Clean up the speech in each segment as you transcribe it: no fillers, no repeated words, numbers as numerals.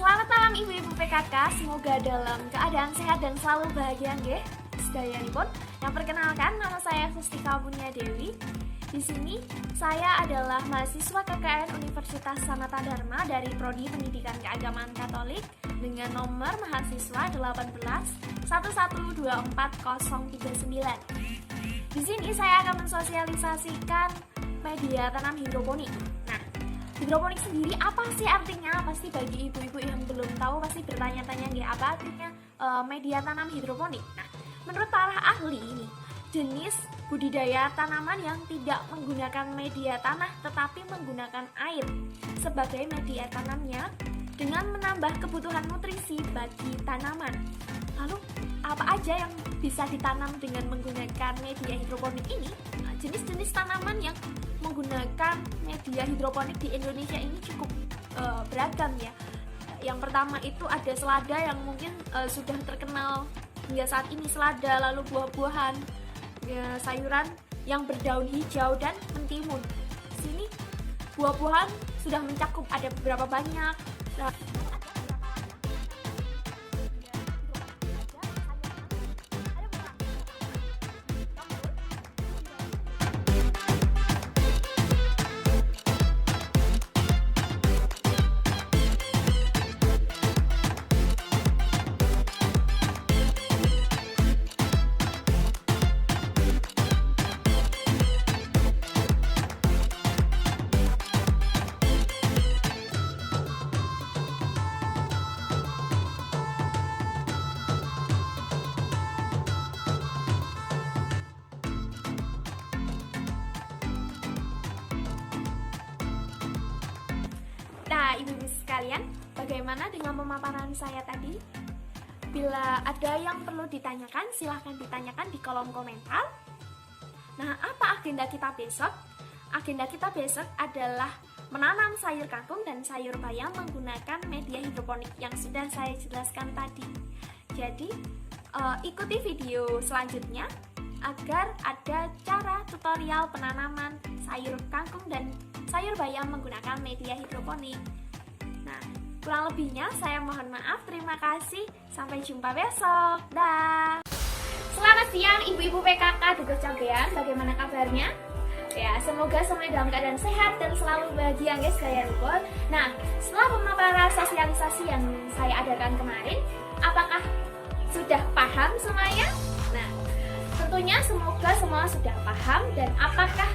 Selamat malam ibu-ibu PKK, semoga dalam keadaan sehat dan selalu bahagia nggih. Sedayanipun, yang perkenalkan nama saya Sustika Punya Dewi. Di sini saya adalah mahasiswa KKN Universitas Sanata Dharma dari Prodi Pendidikan Keagamaan Katolik dengan nomor mahasiswa 181124039. Di sini saya akan mensosialisasikan media tanam hidroponik. Nah, hidroponik sendiri apa sih artinya? Pasti bagi ibu-ibu yang belum tahu pasti bertanya-tanya nggih, apa artinya media tanam hidroponik. Nah, menurut para ahli ini, jenis budidaya tanaman yang tidak menggunakan media tanah tetapi menggunakan air sebagai media tanamnya dengan menambah kebutuhan nutrisi bagi tanaman. Lalu, apa aja yang bisa ditanam dengan menggunakan media hidroponik ini? Nah, jenis-jenis tanaman yang menggunakan media hidroponik di Indonesia ini cukup beragam ya. Yang pertama itu ada selada yang mungkin sudah terkenal hingga saat ini, selada, lalu buah-buahan, ya, sayuran yang berdaun hijau dan mentimun. Di sini buah-buahan sudah mencakup ada beberapa banyak. Nah, ibu-ibu sekalian, bagaimana dengan pemaparan saya tadi? Bila ada yang perlu ditanyakan, silahkan ditanyakan di kolom komentar. Nah, apa agenda kita besok? Agenda kita besok adalah menanam sayur kangkung dan sayur bayam menggunakan media hidroponik yang sudah saya jelaskan tadi. Jadi, ikuti video selanjutnya agar ada cara tutorial penanaman sayur kangkung dan sayur bayam menggunakan media hidroponik. Nah, kurang lebihnya saya mohon maaf. Terima kasih. Sampai jumpa besok. Dah. Selamat siang ibu-ibu PKK Dukuh Cambean. Bagaimana kabarnya? Ya, semoga semuanya dalam keadaan sehat dan selalu bahagia guys, saya Rukun. Nah, setelah pemaparan sosialisasi yang saya adakan kemarin, apakah sudah paham semuanya? Nah, tentunya semoga semua sudah paham, dan apakah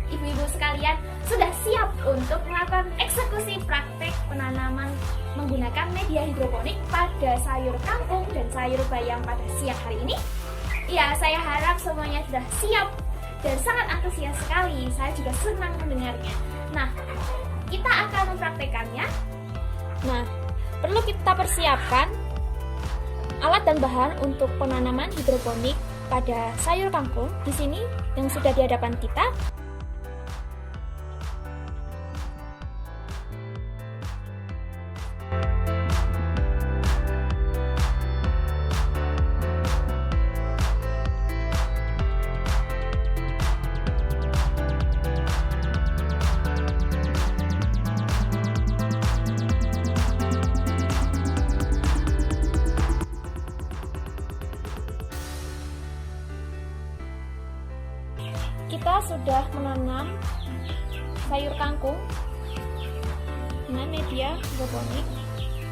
ibu-ibu sekalian sudah siap untuk melakukan eksekusi praktek penanaman menggunakan media hidroponik pada sayur kangkung dan sayur bayam pada siang hari ini? Ya, saya harap semuanya sudah siap dan sangat antusias sekali. Saya juga senang mendengarnya. Nah, kita akan mempraktekannya. Nah, perlu kita persiapkan alat dan bahan untuk penanaman hidroponik pada sayur kangkung. Di sini yang sudah di hadapan kita. Kita sudah menanam sayur kangkung dengan media hidroponik.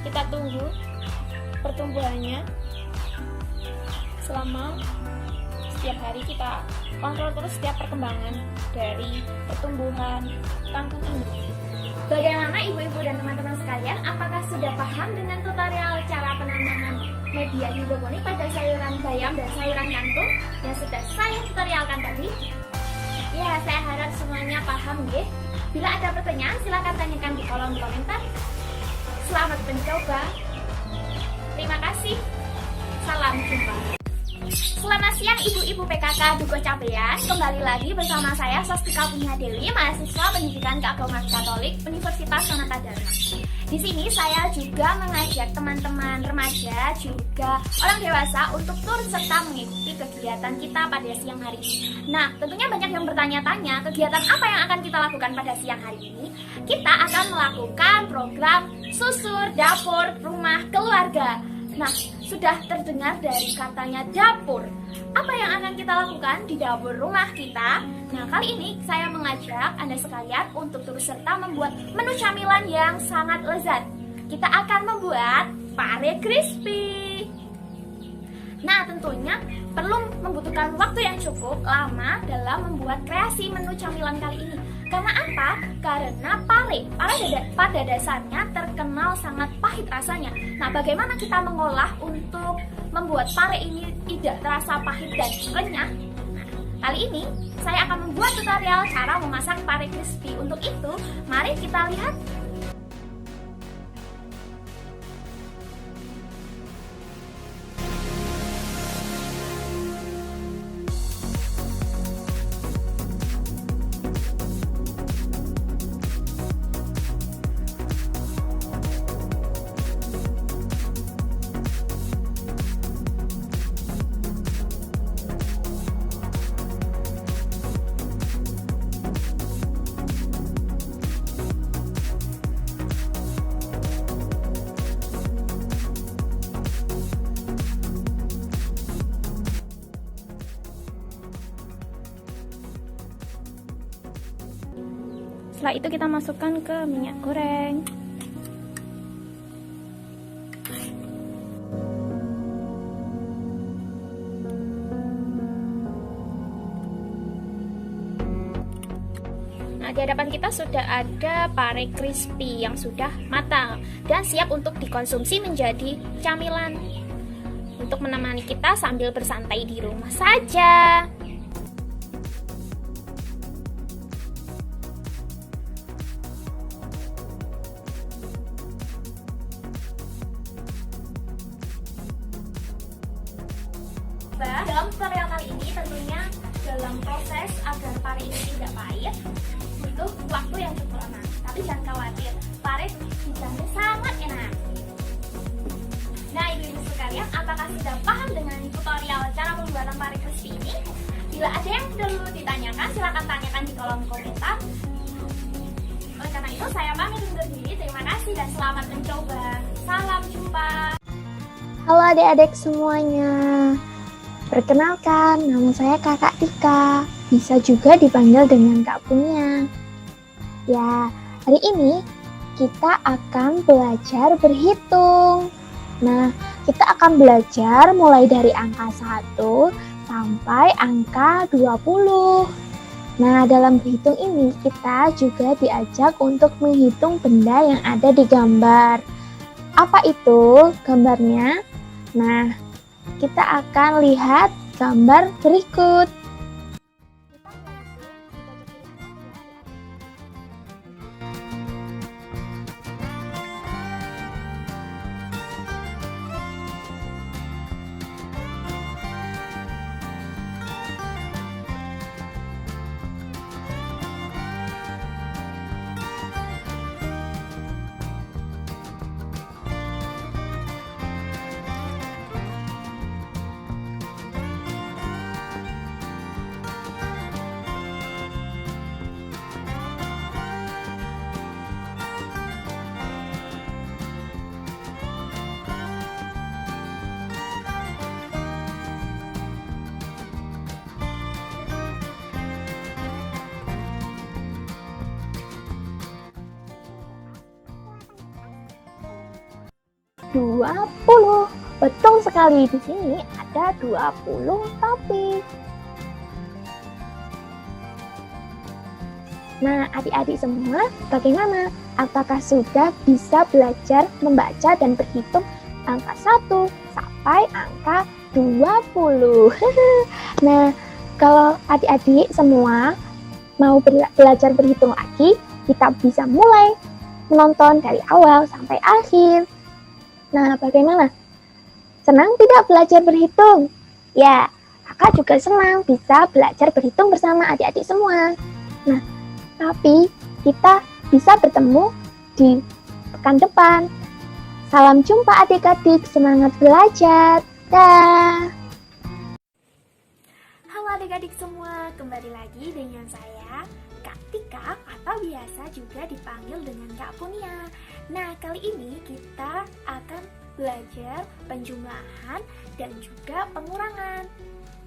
Kita tunggu pertumbuhannya selama setiap hari. Kita kontrol terus setiap perkembangan dari pertumbuhan kangkung ini. Bagaimana ibu-ibu dan teman-teman sekalian? Apakah sudah paham dengan tutorial cara penanaman media hidroponik pada sayuran bayam dan sayuran kangkung yang sudah saya tutorialkan tadi? Ya, saya harap semuanya paham nggih. Bila ada pertanyaan, silakan tanyakan di kolom komentar. Selamat mencoba. Terima kasih. Salam jumpa. Selamat siang ibu-ibu PKK Dukuh Cambean. Kembali lagi bersama saya Sustika Punya Dewi, mahasiswa Pendidikan Keagamaan Katolik Universitas Sanata Dharma. Di sini saya juga mengajak teman-teman remaja juga orang dewasa untuk turut serta mengikuti kegiatan kita pada siang hari ini. Nah, tentunya banyak yang bertanya-tanya kegiatan apa yang akan kita lakukan pada siang hari ini. Kita akan melakukan program susur, dapur, rumah, keluarga. Nah, sudah terdengar dari katanya dapur. Apa yang akan kita lakukan di dapur rumah kita? Nah, kali ini saya mengajak Anda sekalian untuk turut serta membuat menu camilan yang sangat lezat. Kita akan membuat pare crispy. Nah, tentunya perlu membutuhkan waktu yang cukup lama dalam membuat kreasi menu camilan kali ini. Karena apa? Karena pare pada dasarnya terkenal sangat pahit rasanya. Nah, bagaimana kita mengolah untuk membuat pare ini tidak terasa pahit dan renyah? Nah, kali ini saya akan membuat tutorial cara memasak pare crispy. Untuk itu, mari kita lihat. Setelah itu kita masukkan ke minyak goreng. Nah, di hadapan kita sudah ada pare crispy yang sudah matang dan siap untuk dikonsumsi menjadi camilan untuk menemani kita sambil bersantai di rumah saja. Dalam tutorial kali ini tentunya dalam proses agar pare ini tidak pahit butuh waktu yang cukup lama. Tapi jangan khawatir, pare dijamin sangat enak. Nah, ibu-ibu sekalian, apakah sudah paham dengan tutorial cara pembuatan pare crispy ini? Bila ada yang perlu ditanyakan, silakan tanyakan di kolom komentar. Oleh karena itu, saya pamit undur diri. Terima kasih dan selamat mencoba. Salam jumpa. Halo adik-adik semuanya. Perkenalkan, nama saya Kakak Tika. Bisa juga dipanggil dengan Kak Punya. Ya, hari ini kita akan belajar berhitung. Nah, kita akan belajar mulai dari angka 1 sampai angka 20. Nah, dalam berhitung ini kita juga diajak untuk menghitung benda yang ada di gambar. Apa itu gambarnya? Nah, kita akan lihat gambar berikut. "20. Betul sekali, di sini ada 20 topik. Nah, adik-adik semua, bagaimana? Apakah sudah bisa belajar membaca dan berhitung angka 1 sampai angka 20? Nah, kalau adik-adik semua mau belajar berhitung lagi, kita bisa mulai menonton dari awal sampai akhir. Nah, bagaimana? Senang tidak belajar berhitung? Ya, kakak juga senang bisa belajar berhitung bersama adik-adik semua. Nah, tapi kita bisa bertemu di pekan depan. Salam jumpa adik-adik, semangat belajar. Dah. Halo adik-adik semua, kembali lagi dengan saya, Kak Tika atau biasa juga dipanggil dengan Kak Punia. Nah, kali ini kita akan belajar penjumlahan dan juga pengurangan.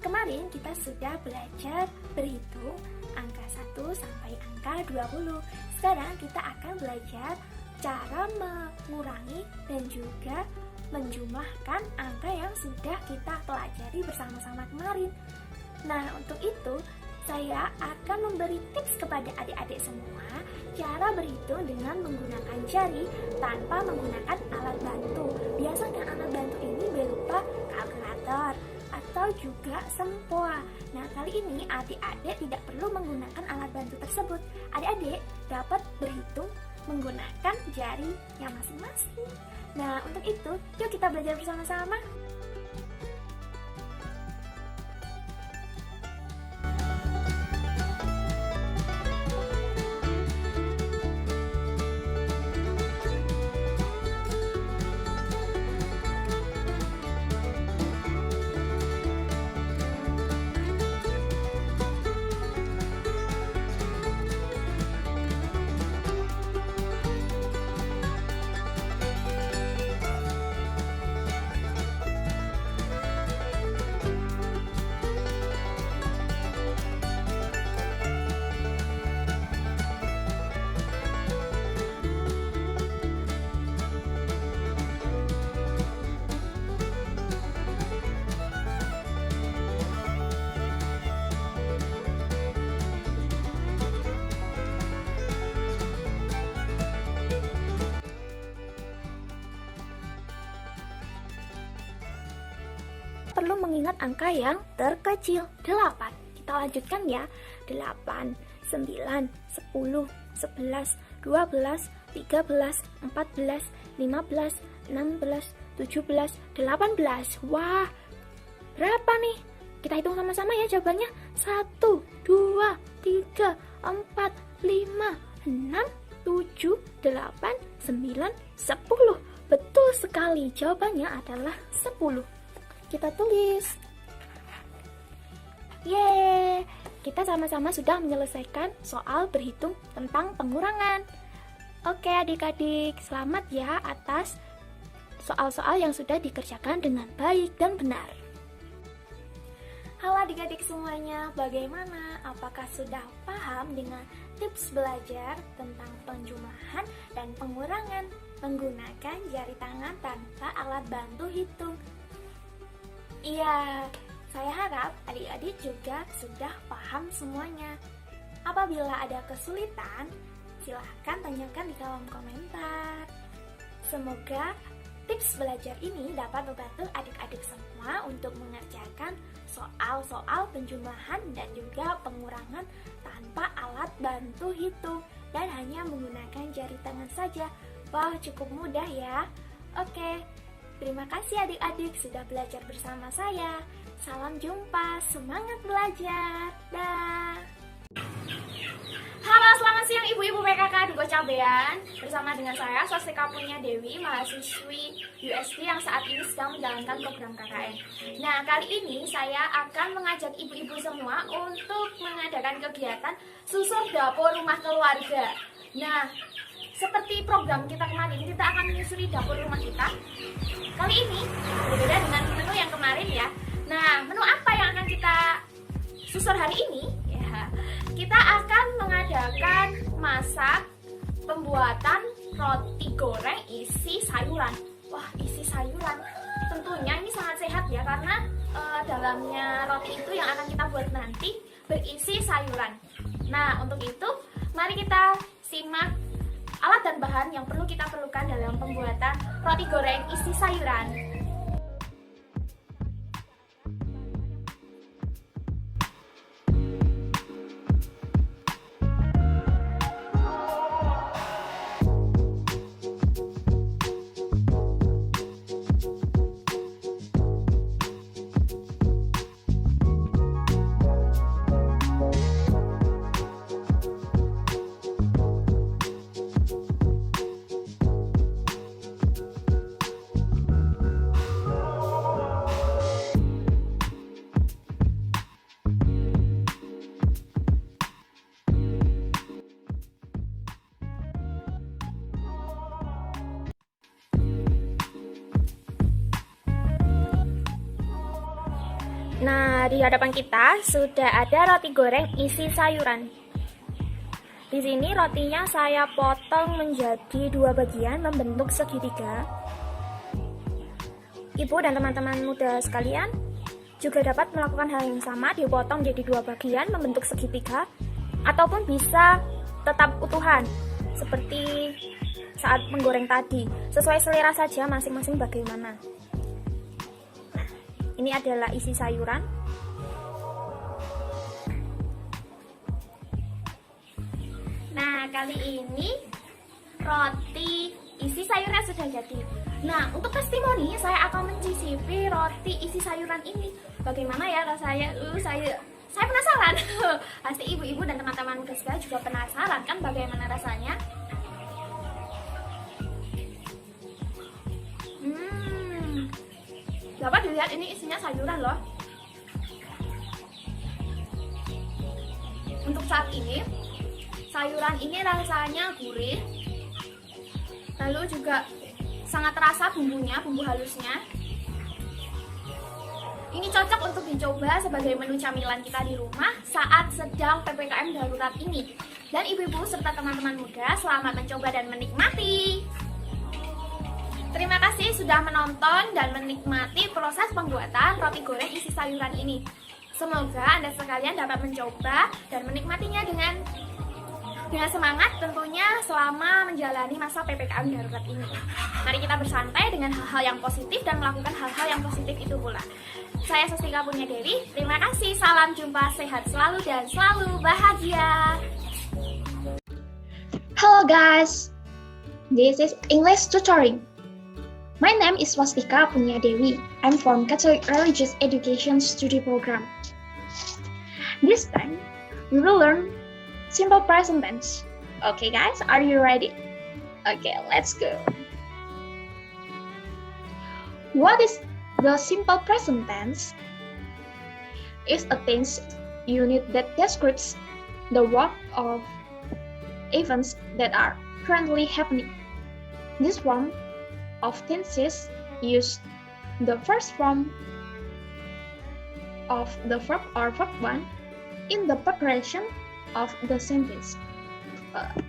Kemarin kita sudah belajar berhitung angka 1 sampai angka 20. Sekarang kita akan belajar cara mengurangi dan juga menjumlahkan angka yang sudah kita pelajari bersama-sama kemarin. Nah, untuk itu saya akan memberi tips kepada adik-adik semua cara berhitung dengan menggunakan jari tanpa menggunakan alat bantu. Biasanya alat bantu ini berupa kalkulator atau juga sempoa. Nah, kali ini adik-adik tidak perlu menggunakan alat bantu tersebut. Adik-adik dapat berhitung menggunakan jarinya masing-masing. Nah, untuk itu, yuk kita belajar bersama-sama. Perlu mengingat angka yang terkecil, 8. Kita lanjutkan ya. 8, 9, 10, 11, 12, 13, 14, 15, 16, 17, 18. Wah, berapa nih? Kita hitung sama-sama ya jawabannya. 1, 2, 3, 4, 5, 6, 7, 8, 9, 10. Betul sekali, jawabannya adalah 10. Kita tulis. Yeay, kita sama-sama sudah menyelesaikan soal berhitung tentang pengurangan. Oke adik-adik, selamat ya atas soal-soal yang sudah dikerjakan dengan baik dan benar. Halo adik-adik semuanya, bagaimana? Apakah sudah paham dengan tips belajar tentang penjumlahan dan pengurangan menggunakan jari tangan tanpa alat bantu hitung? Iya, saya harap adik-adik juga sudah paham semuanya. Apabila ada kesulitan, silahkan tanyakan di kolom komentar. Semoga tips belajar ini dapat membantu adik-adik semua untuk mengerjakan soal-soal penjumlahan dan juga pengurangan tanpa alat bantu hitung dan hanya menggunakan jari tangan saja. Wah, cukup mudah ya. Oke. Terima kasih adik-adik sudah belajar bersama saya. Salam jumpa, semangat belajar. Dah. Halo, selamat siang ibu-ibu PKK di Gocabean. Bersama dengan saya, Swastika Punya Dewi, mahasiswi USD yang saat ini sedang menjalankan program KKN. Nah, kali ini saya akan mengajak ibu-ibu semua untuk mengadakan kegiatan susur dapur rumah keluarga. Nah, seperti program kita kemarin, kita akan menyusuri dapur rumah kita. Kali ini berbeda dengan menu yang kemarin ya. Nah, menu apa yang akan kita susur hari ini? Ya, kita akan mengadakan masak pembuatan roti goreng isi sayuran. Wah, isi sayuran. Tentunya ini sangat sehat ya, karena dalamnya roti itu yang akan kita buat nanti berisi sayuran. Nah, untuk itu mari kita simak alat dan bahan yang perlu kita perlukan dalam pembuatan roti goreng isi sayuran. Nah, di hadapan kita sudah ada roti goreng isi sayuran. Di sini rotinya saya potong menjadi 2 bagian membentuk segitiga. Ibu dan teman-teman muda sekalian juga dapat melakukan hal yang sama, dipotong jadi 2 bagian membentuk segitiga, ataupun bisa tetap utuhan seperti saat menggoreng tadi. Sesuai selera saja masing-masing bagaimana. Ini adalah isi sayuran. Nah, kali ini roti isi sayurnya sudah jadi. Nah, untuk testimoni saya akan mencicipi roti isi sayuran ini. Bagaimana ya rasanya? Saya penasaran. Pasti ibu-ibu dan teman-teman muda sekalian juga penasaran kan bagaimana rasanya? Dapat dilihat ini isinya sayuran loh. Untuk saat ini, sayuran ini rasanya gurih. Lalu juga sangat terasa bumbunya, bumbu halusnya. Ini cocok untuk dicoba sebagai menu camilan kita di rumah saat sedang PPKM darurat ini. Dan ibu-ibu serta teman-teman muda, selamat mencoba dan menikmati. Terima kasih sudah menonton dan menikmati proses pembuatan roti goreng isi sayuran ini. Semoga Anda sekalian dapat mencoba dan menikmatinya dengan semangat tentunya selama menjalani masa PPKM darurat ini. Mari kita bersantai dengan hal-hal yang positif dan melakukan hal-hal yang positif itu pula. Saya Swastika Punya Dewi, terima kasih, salam jumpa, sehat selalu dan selalu bahagia. Hello guys, this is English tutoring. My name is Swastika Punya Dewi. I'm from Catholic Religious Education Study Program. This time, we will learn simple present tense. Okay guys, are you ready? Okay, let's go. What is the simple present tense? It's a tense unit that describes the work of events that are currently happening. This form of tenses use the first form of the verb or verb one in the preparation of the sentence.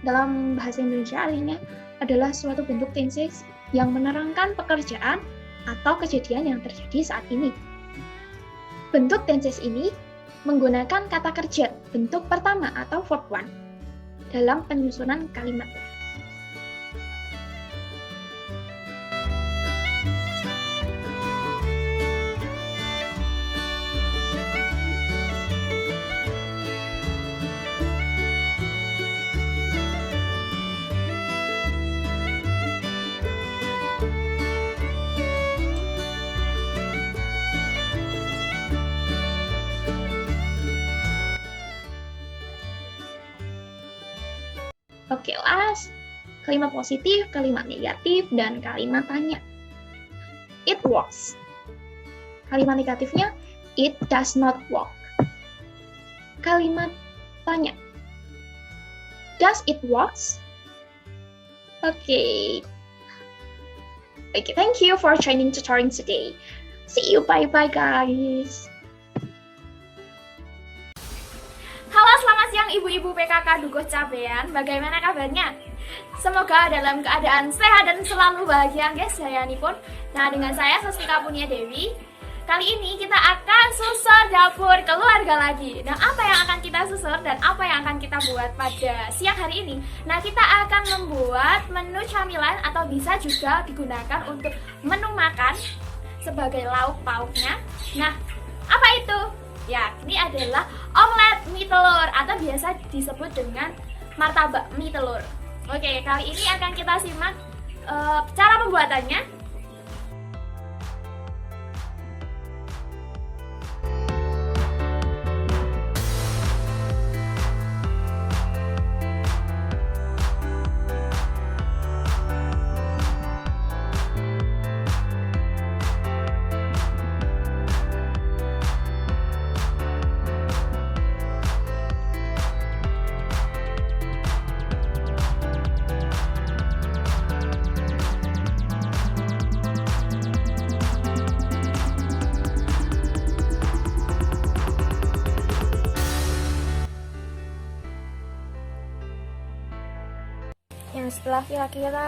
Dalam bahasa Indonesia artinya adalah suatu bentuk tenses yang menerangkan pekerjaan atau kejadian yang terjadi saat ini. Bentuk tenses ini menggunakan kata kerja bentuk pertama atau verb one dalam penyusunan kalimatnya. Oke, last. Kalimat positif, kalimat negatif, dan kalimat tanya. It works. Kalimat negatifnya, it does not work. Kalimat tanya. Does it works? Okay, thank you for joining tutoring today. See you, bye-bye guys. Halo, selamat siang ibu-ibu PKK Dukuh Cabean. Bagaimana kabarnya? Semoga dalam keadaan sehat dan selalu bahagia, guys. Saya Nipun. Nah, dengan saya Swastika Punya Dewi. Kali ini kita akan susur dapur keluarga lagi. Nah, apa yang akan kita susur dan apa yang akan kita buat pada siang hari ini? Nah, kita akan membuat menu camilan atau bisa juga digunakan untuk menu makan sebagai lauk pauknya. Nah, apa itu? Ya, ini adalah omelet mie telur atau biasa disebut dengan martabak mie telur. Oke, kali ini akan kita simak cara pembuatannya. setelah kira-kira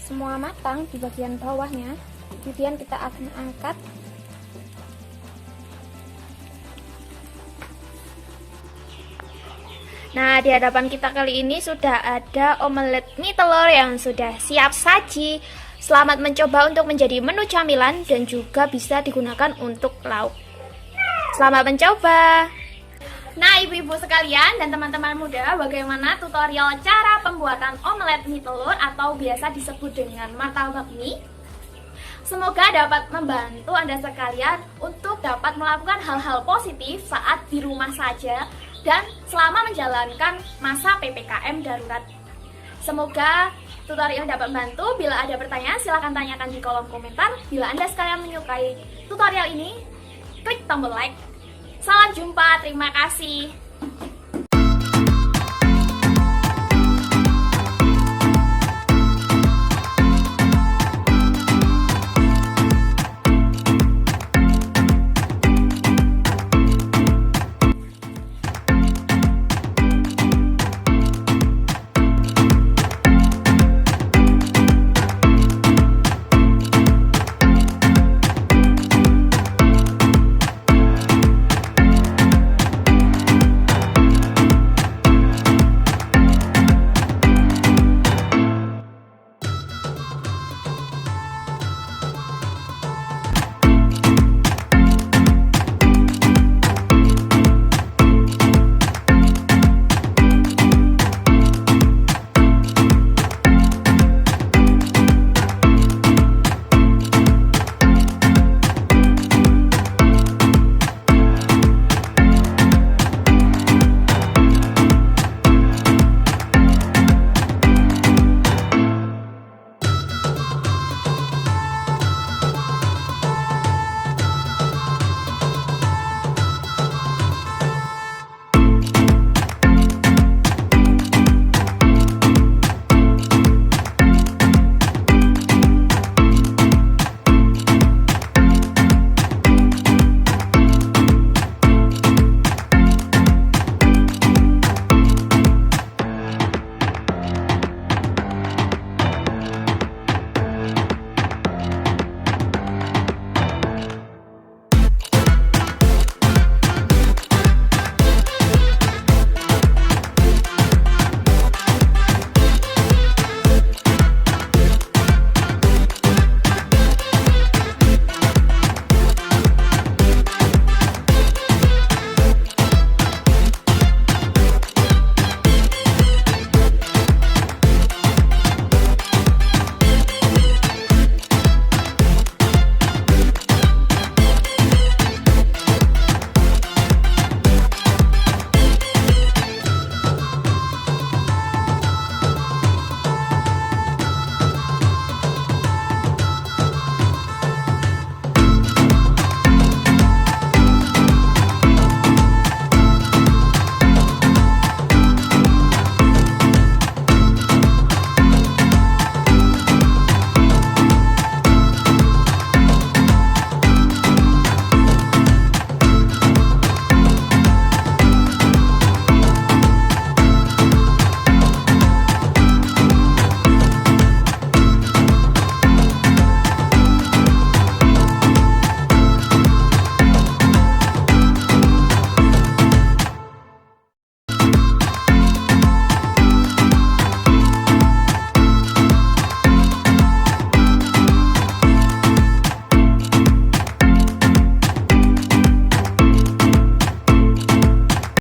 semua matang di bagian bawahnya, kemudian kita akan angkat. Nah, di hadapan kita kali ini sudah ada omelet mie telur yang sudah siap saji. Selamat mencoba untuk menjadi menu camilan dan juga bisa digunakan untuk lauk. Selamat mencoba. Nah, ibu-ibu sekalian dan teman-teman muda, bagaimana tutorial cara pembuatan omelet mie telur atau biasa disebut dengan martabak mie? Semoga dapat membantu Anda sekalian untuk dapat melakukan hal-hal positif saat di rumah saja dan selama menjalankan masa PPKM darurat. Semoga tutorial dapat membantu. Bila ada pertanyaan, silahkan tanyakan di kolom komentar. Bila Anda sekalian menyukai tutorial ini, klik tombol like. Salam jumpa, terima kasih.